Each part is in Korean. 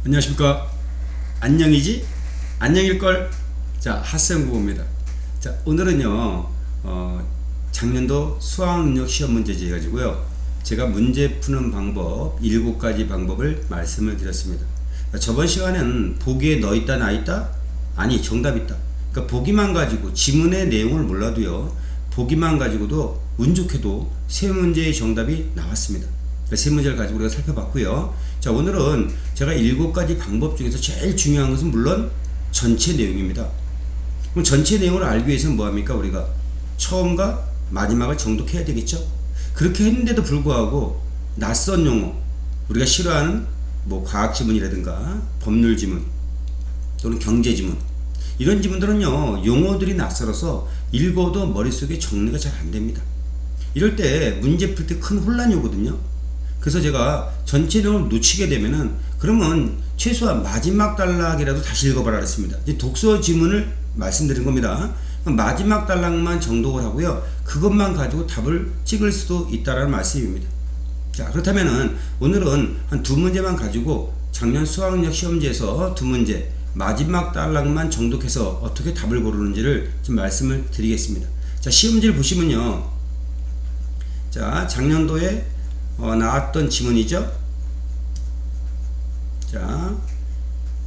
안녕하십니까. 안녕이지? 안녕일걸. 자, 핫생국어입니다. 자, 오늘은요 작년도 수학능력 시험 문제지 해가지고요 제가 문제 푸는 방법 7가지 방법을 말씀을 드렸습니다. 저번 시간에는 보기에 너 있다 나 있다? 아니, 정답 있다. 그러니까 보기만 가지고 지문의 내용을 몰라도요 보기만 가지고도 운 좋게도 세 문제의 정답이 나왔습니다. 세 문제를 가지고 우리가 살펴봤고요. 자, 오늘은 제가 7가지 방법 중에서 제일 중요한 것은 물론 전체 내용입니다. 그럼 전체 내용을 알기 위해서는 뭐합니까? 우리가 처음과 마지막을 정독해야 되겠죠. 그렇게 했는데도 불구하고 낯선 용어, 우리가 싫어하는 과학 지문이라든가 법률 지문 또는 경제 지문, 이런 지문들은요 용어들이 낯설어서 읽어도 머릿속에 정리가 잘 안됩니다. 이럴 때 문제 풀 때 큰 혼란이 오거든요. 그래서 제가 전체 내용을 놓치게 되면은 그러면 최소한 마지막 단락이라도 다시 읽어봐라 그랬습니다. 이제 독서 지문을 말씀드린 겁니다. 마지막 단락만 정독을 하고요 그것만 가지고 답을 찍을 수도 있다라는 말씀입니다. 자, 그렇다면은 오늘은 한 2문제만 가지고 작년 수학능력 시험지에서 2문제 마지막 단락만 정독해서 어떻게 답을 고르는지를 좀 말씀을 드리겠습니다. 자, 시험지를 보시면요, 자, 작년도에 나왔던 지문이죠. 자,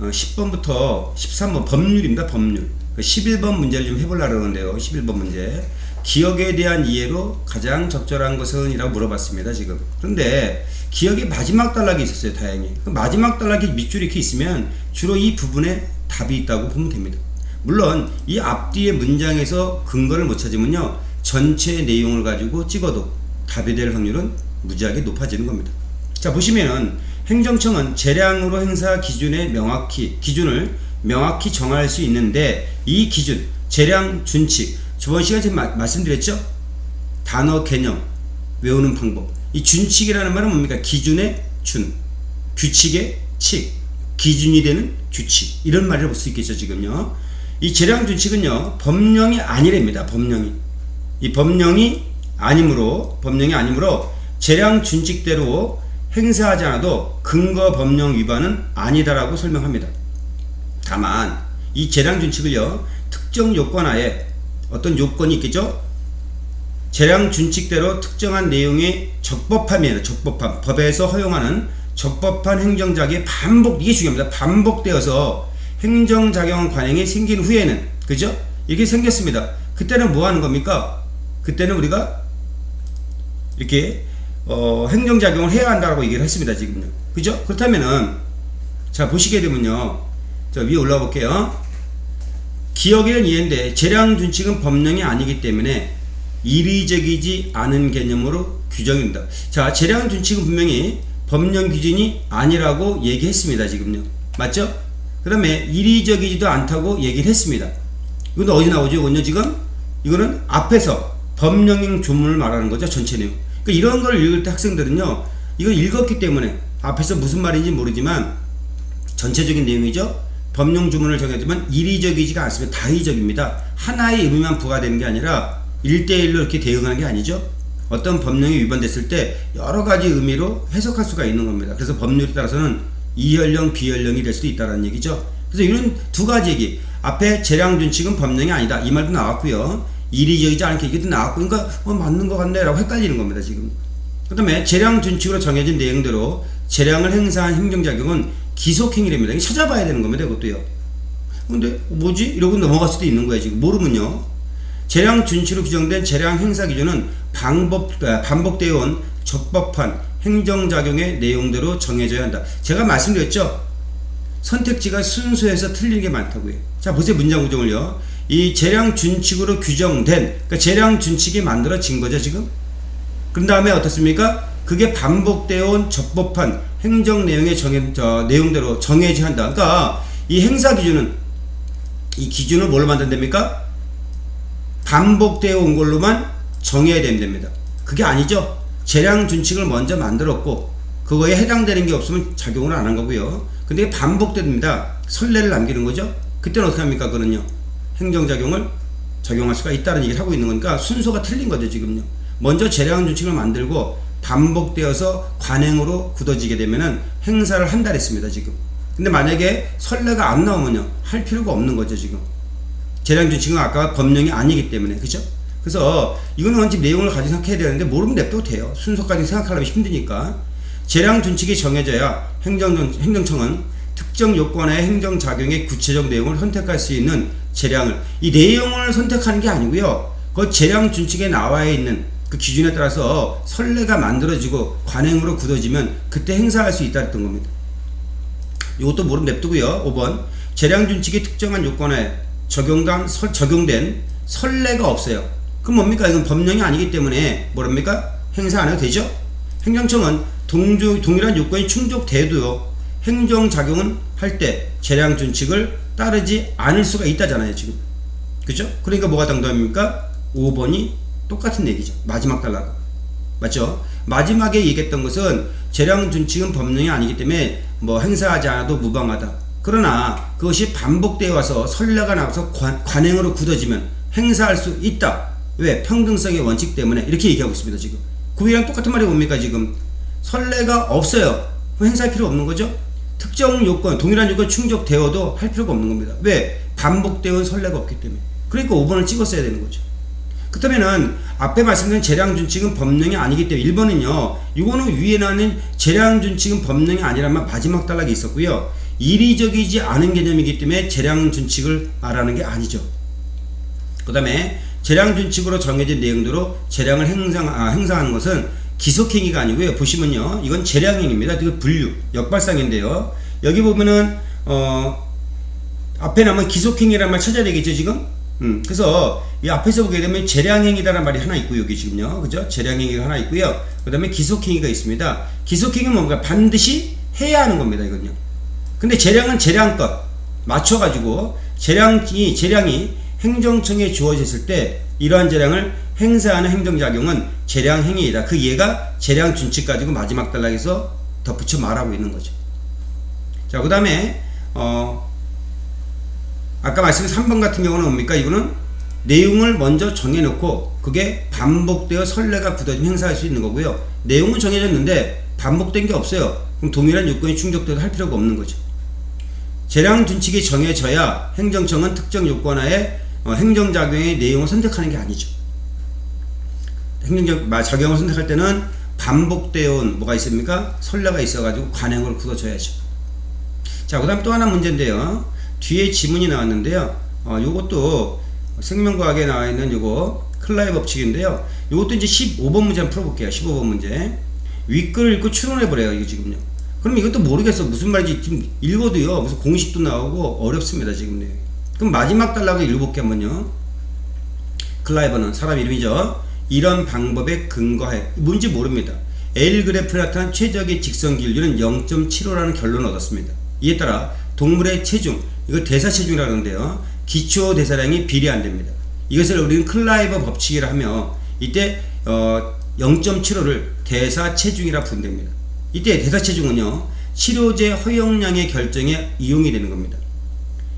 10번부터 13번 법률입니다. 법률. 11번 문제를 좀 해보려고 하는데요. 11번 문제. 기억에 대한 이해로 가장 적절한 것은? 이라고 물어봤습니다. 지금. 그런데 기억의 마지막 단락이 있었어요. 다행히. 그 마지막 단락이 밑줄이 이렇게 있으면 주로 이 부분에 답이 있다고 보면 됩니다. 물론 이 앞뒤의 문장에서 근거를 못 찾으면요 전체 내용을 가지고 찍어도 답이 될 확률은 무지하게 높아지는 겁니다. 자, 보시면은 행정청은 재량으로 행사 기준을 명확히 정할 수 있는데 이 기준, 재량 준칙, 저번 시간에 제가 말씀드렸죠? 단어 개념 외우는 방법. 이 준칙이라는 말은 뭡니까? 기준의 준, 규칙의 칙, 기준이 되는 규칙, 이런 말이라고 볼 수 있겠죠. 지금요 이 재량 준칙은요 법령이 아니랍니다. 이 법령이 아니므로 재량 준칙대로 행사하지 않아도 근거 법령 위반은 아니다라고 설명합니다. 다만 이 재량 준칙을요 특정 요건 하에 어떤 요건이 있겠죠. 재량 준칙대로 특정한 내용의 적법함이에요. 적법함. 법에서 허용하는 적법한 행정작용이 이게 중요합니다. 반복되어서 행정작용 관행이 생긴 후에는, 그죠? 이게 생겼습니다. 그때는 뭐 하는 겁니까? 그때는 우리가 이렇게 행정작용을 해야 한다고 얘기를 했습니다. 지금요. 그죠? 그렇다면은 자, 보시게 되면요, 자, 위에 올라가 볼게요. 기억에 대한 이해인데 재량 준칙은 법령이 아니기 때문에 이리적이지 않은 개념으로 규정입니다. 자, 재량 준칙은 분명히 법령 기준이 아니라고 얘기했습니다. 지금요. 맞죠? 그 다음에 이리적이지도 않다고 얘기를 했습니다. 이건 어디 나오죠? 이건요, 지금? 이거는 앞에서 법령행 조문을 말하는 거죠. 전체 내용. 그러니까 이런 걸 읽을 때 학생들은요, 이걸 읽었기 때문에 앞에서 무슨 말인지 모르지만 전체적인 내용이죠. 법령 조문을 정해두면 이리적이지가 않습니다. 다의적입니다. 하나의 의미만 부과되는 게 아니라 1대1로 이렇게 대응하는 게 아니죠. 어떤 법령이 위반됐을 때 여러 가지 의미로 해석할 수가 있는 겁니다. 그래서 법률에 따라서는 이연령, 비연령이 될 수도 있다는 얘기죠. 그래서 이런 2가지 얘기. 앞에 재량 준칙은 법령이 아니다. 이 말도 나왔고요. 이리적이지 않게 얘기도 나왔고, 그러니까 맞는 것 같네 라고 헷갈리는 겁니다. 지금. 그 다음에 재량 준칙으로 정해진 내용대로 재량을 행사한 행정작용은 기속행위랍니다. 이게 찾아봐야 되는 겁니다. 이것도요. 근데 뭐지? 이러고 넘어갈 수도 있는 거예요. 지금 모르면요. 재량 준칙으로 규정된 재량 행사 기준은 반복되어 온 적법한 행정작용의 내용대로 정해져야 한다. 제가 말씀드렸죠? 선택지가 순수해서 틀린 게 많다고요. 자, 보세요. 문장 구조를요. 이 재량 준칙으로 규정된, 그러니까 재량 준칙이 만들어진 거죠. 지금. 그 다음에 어떻습니까? 그게 반복되어 온 적법한 행정 내용의 내용대로 정해져야 한다. 그러니까 이 행사 기준은, 이 기준을 뭘로 만든답니까? 반복되어 온 걸로만 정해야 됩니다. 그게 아니죠. 재량 준칙을 먼저 만들었고 그거에 해당되는 게 없으면 작용을 안 한 거고요. 근데 이게 반복됩니다. 선례를 남기는 거죠. 그때는 어떻게 합니까? 그거는요, 행정작용을 적용할 수가 있다는 얘기를 하고 있는 거니까 순서가 틀린 거죠. 지금요. 먼저 재량 준칙을 만들고 반복되어서 관행으로 굳어지게 되면은 행사를 한다 했습니다. 지금. 근데 만약에 선례가 안 나오면요, 할 필요가 없는 거죠. 지금 재량준칙은 아까 법령이 아니기 때문에. 그죠? 그래서 이거는 원칙 내용을 가지고 생각해야 되는데 모르면 냅둬도 돼요. 순서까지 생각하려면 힘드니까. 재량준칙이 정해져야 행정청은 특정 요건의 행정작용의 구체적 내용을 선택할 수 있는 재량을, 이 내용을 선택하는 게 아니고요, 그 재량준칙에 나와 있는 그 기준에 따라서 선례가 만들어지고 관행으로 굳어지면 그때 행사할 수 있다 했던 겁니다. 이것도 모르면 냅두고요. 5번 재량준칙이 특정한 요건에 적용된 선례가 없어요. 그럼 뭡니까? 이건 법령이 아니기 때문에 뭐랍니까? 행사 안 해도 되죠? 행정청은 동일한 요건이 충족돼도요, 행정작용은 할 때 재량준칙을 따르지 않을 수가 있다잖아요. 지금. 그죠? 그러니까 뭐가 정답입니까? 5번이 똑같은 얘기죠. 마지막 단락. 맞죠? 마지막에 얘기했던 것은 재량준칙은 법령이 아니기 때문에 뭐 행사하지 않아도 무방하다. 그러나 그것이 반복되어 와서 선례가 나와서 관행으로 굳어지면 행사할 수 있다. 왜? 평등성의 원칙 때문에. 이렇게 얘기하고 있습니다. 지금 그이랑 똑같은 말이 뭡니까? 지금 선례가 없어요. 그럼 행사할 필요 없는 거죠. 특정 요건, 동일한 요건 충족되어도 할 필요가 없는 겁니다. 왜? 반복되어 온 선례가 없기 때문에. 그러니까 5번을 찍었어야 되는 거죠. 그렇다면은 앞에 말씀드린 재량준칙은 법령이 아니기 때문에 1번은요, 이거는 위에 나는 재량준칙은 법령이 아니라면 마지막 단락이 있었고요, 이리적이지 않은 개념이기 때문에 재량준칙을 말하는 게 아니죠. 그 다음에 재량준칙으로 정해진 내용대로 재량을 행사하는 것은 기속행위가 아니고요, 보시면요, 이건 재량행위입니다. 이거 분류, 역발상인데요, 여기 보면은 앞에 나면 기속행위라는 말 찾아야 되겠죠. 지금 그래서 이 앞에서 보게 되면 재량행위다라는 말이 하나 있고, 여기 지금요, 그죠? 재량행위가 하나 있고요, 그 다음에 기속행위가 있습니다. 기속행위는 뭔가 반드시 해야 하는 겁니다. 이건요. 근데 재량은 재량껏 맞춰가지고 재량이 행정청에 주어졌을 때 이러한 재량을 행사하는 행정작용은 재량행위이다. 그 예가 재량준칙 가지고 마지막 단락에서 덧붙여 말하고 있는 거죠. 자, 그 다음에 아까 말씀드린 3번 같은 경우는 뭡니까? 이거는 내용을 먼저 정해놓고 그게 반복되어 선례가 굳어지면 행사할 수 있는 거고요, 내용은 정해졌는데 반복된 게 없어요. 그럼 동일한 요건이 충족돼도 할 필요가 없는 거죠. 재량준칙이 정해져야 행정청은 특정 요건하에 행정작용의 내용을 선택하는 게 아니죠. 행정작용을 선택할 때는 반복되어 온 뭐가 있습니까? 선례가 있어가지고 관행으로 굳어져야죠. 자, 그 다음 또 하나 문제인데요, 뒤에 지문이 나왔는데요, 요것도 생명과학에 나와 있는 요거 클라이 법칙인데요, 요것도 이제 15번 문제 한번 풀어볼게요. 15번 문제. 윗글을 읽고 추론해보래요. 이거 지금요. 그럼 이것도 모르겠어. 무슨 말인지 지금 읽어도요, 무슨 공식도 나오고 어렵습니다. 지금. 그럼 마지막 단락을 읽어볼게요. 한번요. 클라이버는 사람 이름이죠. 이런 방법에 근거해. 뭔지 모릅니다. L 그래프에 나타난 최적의 직선 길이는 0.75라는 결론을 얻었습니다. 이에 따라 동물의 체중, 이거 대사 체중이라고 하는데요, 기초 대사량이 비례한답니다. 이것을 우리는 클라이버 법칙이라 하며 이때 0.75를 대사 체중이라 부른답니다. 이때 대사 체중은요, 치료제 허용량의 결정에 이용이 되는 겁니다.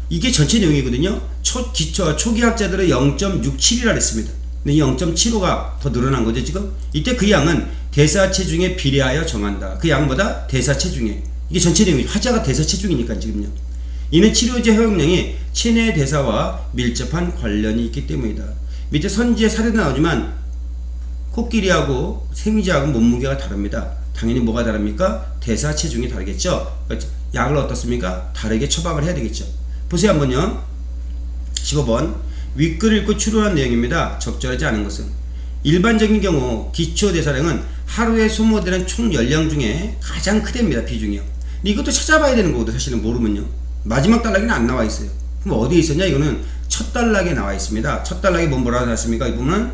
이게 전체 내용이거든요. 초기학자들은 0.67이라 했습니다. 근데 이 0.75가 더 늘어난 거죠. 지금 이때 그 양은 대사 체중에 비례하여 정한다. 그 양보다 대사 체중에, 이게 전체 내용이죠. 화자가 대사 체중이니까 지금요. 이는 치료제 허용량이 체내 대사와 밀접한 관련이 있기 때문이다. 밑에 선지에 사례도 나오지만 코끼리하고 생쥐하고 몸무게가 다릅니다. 당연히 뭐가 다릅니까? 대사 체중이 다르겠죠. 약을 어떻습니까? 다르게 처방을 해야 되겠죠. 보세요 한번요. 15번 윗글을 읽고 추론한 내용입니다. 적절하지 않은 것은 일반적인 경우 기초 대사량은 하루에 소모되는 총 열량 중에 가장 크답니다. 비중이요. 근데 이것도 찾아봐야 되는 거거든요. 사실은 모르면요. 마지막 단락에는 안 나와 있어요. 그럼 어디에 있었냐? 이거는 첫 단락에 나와 있습니다. 첫 단락에 뭐라고 나왔습니까? 이 부분은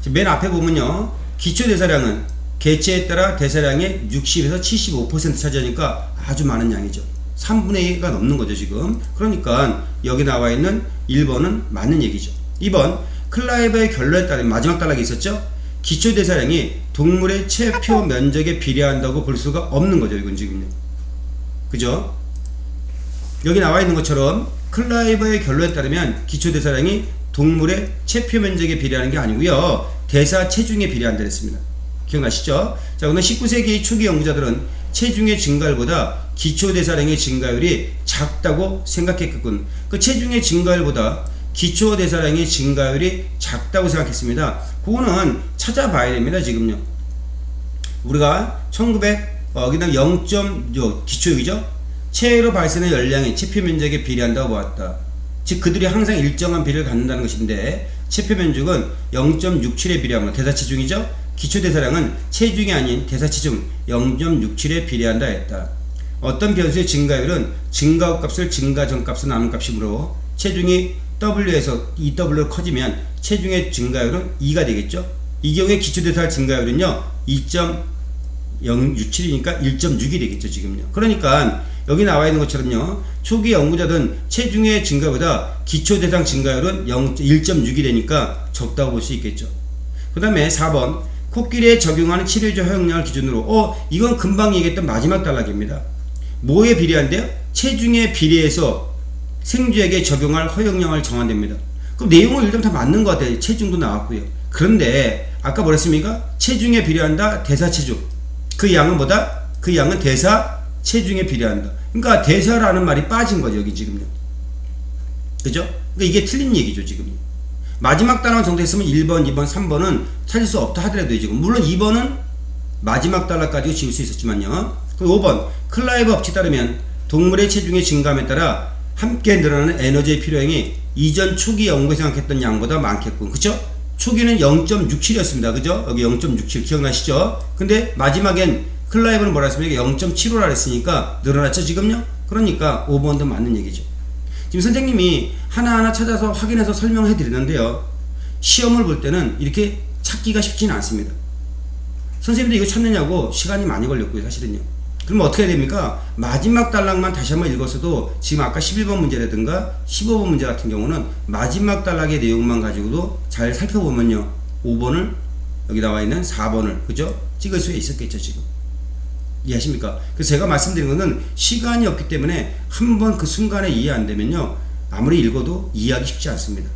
맨 앞에 보면요, 기초 대사량은 개체에 따라 대사량의 60에서 75% 차지하니까 아주 많은 양이죠. 3분의 2가 넘는 거죠 지금. 그러니까 여기 나와 있는 1번은 맞는 얘기죠. 2번 클라이버의 결론에 따른 마지막 단락이 있었죠. 기초 대사량이 동물의 체표 면적에 비례한다고 볼 수가 없는 거죠. 이건 지금요. 그죠? 여기 나와 있는 것처럼 클라이버의 결론에 따르면 기초 대사량이 동물의 체표 면적에 비례하는 게 아니고요, 대사 체중에 비례한다 했습니다. 기억나시죠? 자, 오늘 19세기 초기 연구자들은 체중의 증가율보다 기초대사량의 증가율이 작다고 생각했겠군. 그 체중의 증가율보다 기초대사량의 증가율이 작다고 생각했습니다. 그거는 찾아봐야 됩니다. 지금요. 우리가 1900 0. 기초역이죠. 체로 발생의 열량이 체표 면적에 비례한다고 보았다. 즉 그들이 항상 일정한 비례를 갖는다는 것인데 체표 면적은 0.67에 비례합니다. 대사체중이죠. 기초대사량은 체중이 아닌 대사체중 0.67에 비례한다 했다. 어떤 변수의 증가율은 증가 후 값을 증가 전 값으로 나눈 값이므로 체중이 W에서 EW로 커지면 체중의 증가율은 2가 되겠죠. 이 경우에 기초대사량 증가율은요 2.067이니까 1.6이 되겠죠. 지금요. 그러니까 여기 나와 있는 것처럼요 초기 연구자들은 체중의 증가보다 기초대사량 증가율은 1.6이 되니까 적다고 볼 수 있겠죠. 그 다음에 4번 코끼리에 적용하는 치료제 허용량을 기준으로 이건 금방 얘기했던 마지막 단락입니다. 뭐에 비례한데요? 체중에 비례해서 생쥐에게 적용할 허용량을 정한답니다. 그럼 내용은 일단 다 맞는 것 같아요. 체중도 나왔고요. 그런데 아까 뭐랬습니까? 체중에 비례한다. 대사체중. 그 양은 뭐다? 그 양은 대사체중에 비례한다. 그러니까 대사라는 말이 빠진 거죠. 여기 지금요. 그죠? 그러니까 이게 틀린 얘기죠. 지금요. 마지막 단어가 정답했으면 1번, 2번, 3번은 찾을 수 없다 하더라도 지금 물론 2번은 마지막 단락 가지고 지울 수 있었지만요. 그리고 5번 클라이버 법칙에 따르면 동물의 체중의 증감에 따라 함께 늘어나는 에너지의 필요량이 이전 초기 연구에서 생각했던 양보다 많겠군. 그쵸? 초기는 0.67이었습니다. 그죠? 여기 0.67 기억나시죠? 근데 마지막엔 클라이버는 뭐라 했습니까? 0.75라 했으니까 늘어났죠 지금요? 그러니까 5번도 맞는 얘기죠. 지금 선생님이 하나하나 찾아서 확인해서 설명해 드리는데요. 시험을 볼 때는 이렇게 찾기가 쉽지는 않습니다. 선생님도 이거 찾느냐고 시간이 많이 걸렸고요. 사실은요. 그러면 어떻게 해야 됩니까? 마지막 단락만 다시 한번 읽었어도 지금 아까 11번 문제라든가 15번 문제 같은 경우는 마지막 단락의 내용만 가지고도 잘 살펴보면요 5번을 여기 나와 있는 4번을 그죠? 찍을 수 있었겠죠 지금. 이해하십니까? 그래서 제가 말씀드린 거는 시간이 없기 때문에 한번 그 순간에 이해 안 되면요 아무리 읽어도 이해하기 쉽지 않습니다.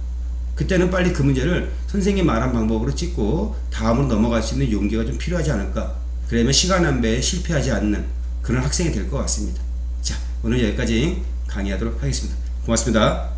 그때는 빨리 그 문제를 선생님이 말한 방법으로 찍고 다음으로 넘어갈 수 있는 용기가 좀 필요하지 않을까. 그러면 시간 안배에 실패하지 않는 그런 학생이 될 것 같습니다. 자, 오늘 여기까지 강의하도록 하겠습니다. 고맙습니다.